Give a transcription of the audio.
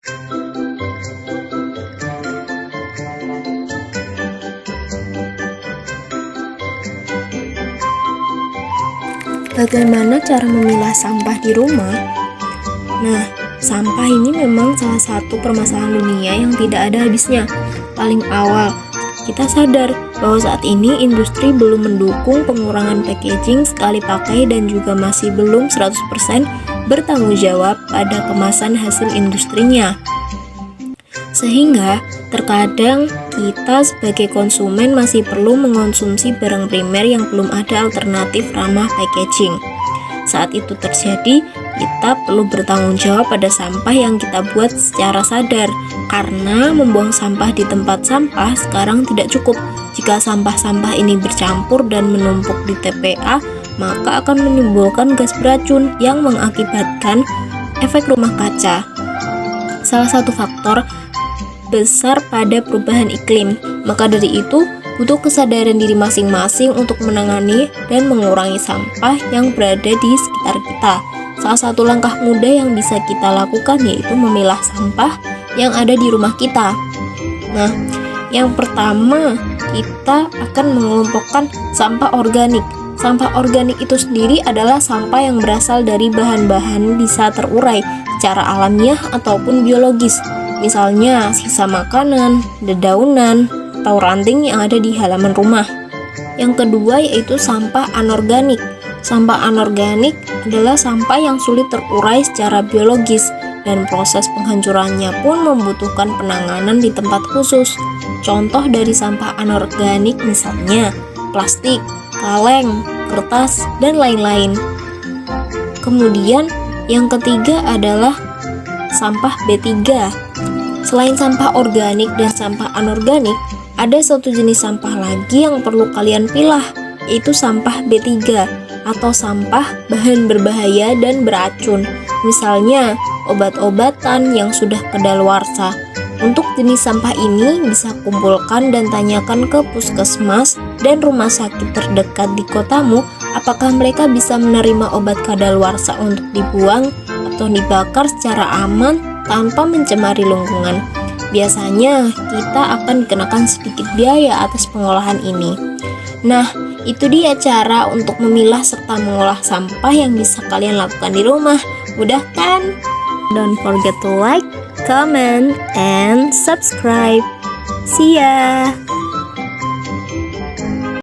Bagaimana cara memilah sampah di rumah? Nah, sampah ini memang salah satu permasalahan dunia yang tidak ada habisnya. Paling awal, kita sadar bahwa saat ini industri belum mendukung pengurangan packaging sekali pakai dan juga masih belum 100% bertanggung jawab pada kemasan hasil industrinya. Sehingga terkadang kita sebagai konsumen masih perlu mengonsumsi barang primer yang belum ada alternatif ramah packaging. Saat itu terjadi, kita perlu bertanggung jawab pada sampah yang kita buat secara sadar, karena membuang sampah di tempat sampah sekarang tidak cukup. Jika sampah-sampah ini bercampur dan menumpuk di TPA, maka akan menimbulkan gas beracun yang mengakibatkan efek rumah kaca. Salah satu faktor besar pada perubahan iklim. Maka dari itu, butuh kesadaran diri masing-masing untuk menangani dan mengurangi sampah yang berada di sekitar kita. Salah satu langkah mudah yang bisa kita lakukan yaitu memilah sampah yang ada di rumah kita. Nah, yang pertama, kita akan mengelompokkan sampah organik. Sampah organik itu sendiri adalah sampah yang berasal dari bahan-bahan bisa terurai secara alamiah ataupun biologis. Misalnya sisa makanan, dedaunan, atau ranting yang ada di halaman rumah. Yang kedua yaitu sampah anorganik. Sampah anorganik adalah sampah yang sulit terurai secara biologis dan proses penghancurannya pun membutuhkan penanganan di tempat khusus. Contoh dari sampah anorganik misalnya plastik, kaleng, kertas, dan lain-lain. Kemudian yang ketiga adalah sampah B3. Selain sampah organik dan sampah anorganik, ada satu jenis sampah lagi yang perlu kalian pilah, yaitu sampah B3 atau sampah bahan berbahaya dan beracun. Misalnya, obat-obatan yang sudah kadaluarsa. Untuk jenis sampah ini bisa kumpulkan dan tanyakan ke puskesmas dan rumah sakit terdekat di kotamu apakah mereka bisa menerima obat kadaluarsa untuk dibuang atau dibakar secara aman tanpa mencemari lingkungan. Biasanya kita akan dikenakan sedikit biaya atas pengolahan ini. Nah, itu dia cara untuk memilah serta mengolah sampah yang bisa kalian lakukan di rumah. Mudah kan? Don't forget to like, comment, and subscribe. See ya!